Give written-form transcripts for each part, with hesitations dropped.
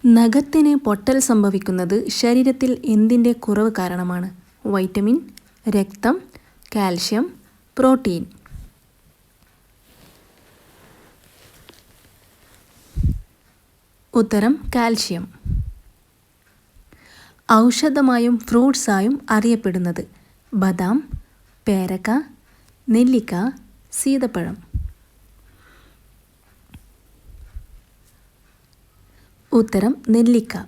നഖത്തിന് പൊട്ടൽ സംഭവിക്കുന്നത് ശരീരത്തിൽ എന്തിൻ്റെ കുറവ് കാരണമാണ്? വൈറ്റമിൻ, രക്തം, കാൽഷ്യം, പ്രോട്ടീൻ. ഉത്തരം കാൽഷ്യം. ഔഷധമായും ഫ്രൂട്ട്സായും അറിയപ്പെടുന്നത്? ബദാം, പേരക്ക, നെല്ലിക്ക, സീതപ്പഴം. ഉത്തരം നെല്ലിക്ക.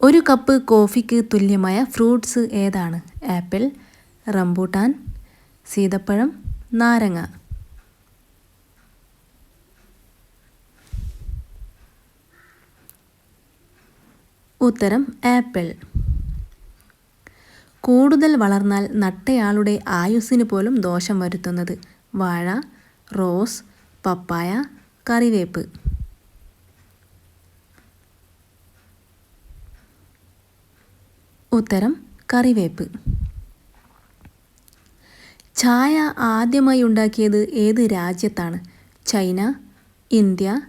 ഒരു കപ്പ് കോഫിക്ക് തുല്യമായ ഫ്രൂട്ട്സ് ഏതാണ്? ആപ്പിൾ, റംബൂട്ടാൻ, സീതപ്പഴം, നാരങ്ങ. ഉത്തരം ആപ്പിൾ. കൂടുതൽ വളർന്നാൽ നട്ടയാളുടെ ആയുസ്സിന് പോലും ദോഷം വരുത്തുന്നത്? വാഴ, റോസ്, പപ്പായ, കറിവേപ്പ്. ഉത്തരം കറിവേപ്പ്. ചായ ആദ്യമായി ഉണ്ടാക്കിയത് ഏത് രാജ്യത്താണ്? China, India,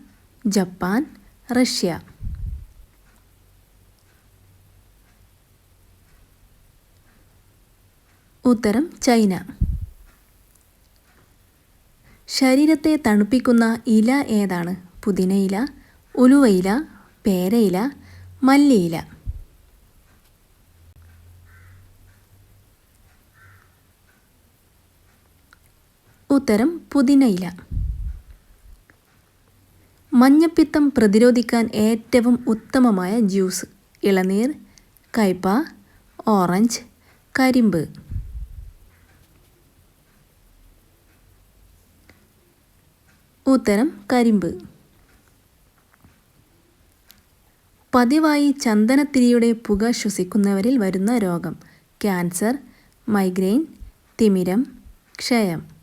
Japan, Russia. ഉത്തരം ചൈന. ശരീരത്തെ തണുപ്പിക്കുന്ന ഇല ഏതാണ്? പുതിനയില, ഉലുവയില, പേരയില, മല്ലിയില. ഉത്തരം പുതിനയില. മഞ്ഞപ്പിത്തം പ്രതിരോധിക്കാൻ ഏറ്റവും ഉത്തമമായ ജ്യൂസ്? ഇളനീർ, കയ്പ, ഓറഞ്ച്, കരിമ്പ്. ഉത്തരം കരിമ്പ്. പതിവായി ചന്ദനത്തിരിയുടെ പുക ശ്വസിക്കുന്നവരിൽ വരുന്ന രോഗം? ക്യാൻസർ, മൈഗ്രെയിൻ, തിമിരം, ക്ഷയം.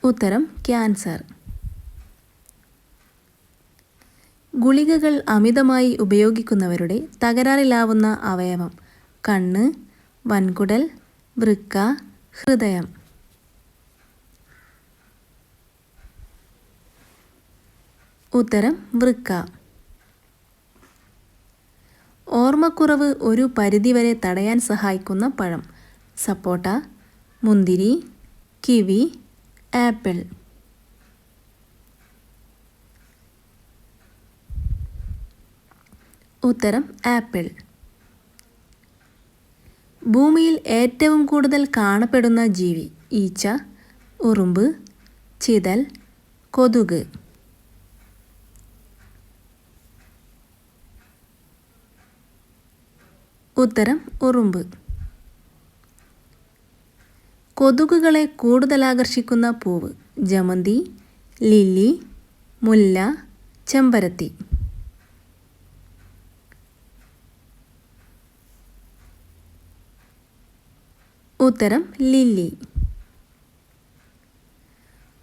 ഉത്തരം ക്യാൻസർ. ഗുളികകൾ അമിതമായി ഉപയോഗിക്കുന്നവരുടെ തകരാറിലാവുന്ന അവയവം? കണ്ണ്, വൻകുടൽ, വൃക്ക, ഹൃദയം. ഉത്തരം വൃക്ക. ഓർമ്മക്കുറവ് ഒരു പരിധിവരെ തടയാൻ സഹായിക്കുന്ന പഴം? സപ്പോട്ട, മുന്തിരി, കിവി, ആപ്പിൾ. ഉത്തരം ആപ്പിൾ. ഭൂമിയിൽ ഏറ്റവും കൂടുതൽ കാണപ്പെടുന്ന ജീവി? ഈച്ച, ഉറുമ്പ്, ചിതൽ, കൊതുക്. ഉത്തരം ഉറുമ്പ്. കൊതുകുകളെ കൂടുതൽ ആകർഷിക്കുന്ന പൂവ്? ജമന്തി, ലില്ലി, മുല്ല, ചെമ്പരത്തി. ഉത്തരം ലില്ലി.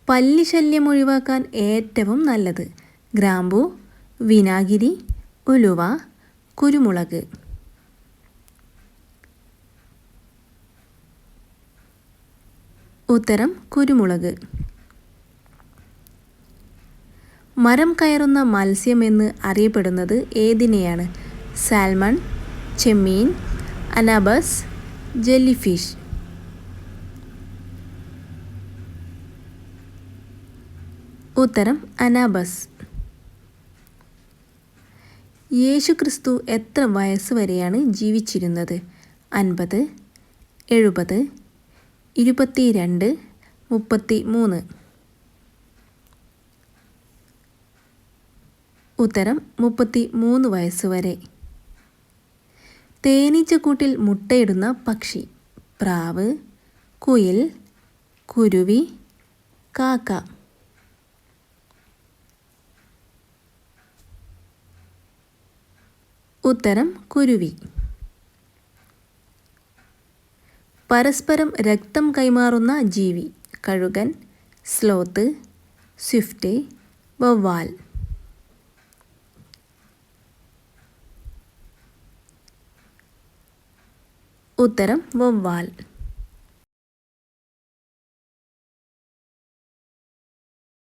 പല്ലിശല്യം ഒഴിവാക്കാൻ ഏറ്റവും നല്ലത്? ഗ്രാമ്പു, വിനാഗിരി, ഉലുവ, കുരുമുളക്. ഉത്തരം കുരുമുളക്. മരം കയറുന്ന മത്സ്യം എന്ന് അറിയപ്പെടുന്നത് ഏതിനെയാണ്? സാൽമൺ, ചെമ്മീൻ, അനാബസ്, ജെല്ലിഫിഷ്. ഉത്തരം അനാബസ്. യേശുക്രിസ്തു എത്ര വയസ്സ് വരെയാണ് ജീവിച്ചിരുന്നത്? 50, 70, 22, 33. ഉത്തരം 33 വയസ്സ് വരെ. തേനീച്ചക്കൂട്ടിൽ മുട്ടയിടുന്ന പക്ഷി? പ്രാവ്, കുയിൽ, കുരുവി, കാക്ക. ഉത്തരം കുരുവി. പരസ്പരം രക്തം കൈമാറുന്ന ജീവി? കഴുകൻ, സ്ലോത്ത്, സ്വിഫ്റ്റ്, വവ്വാൽ. ഉത്തരം വവ്വാൽ.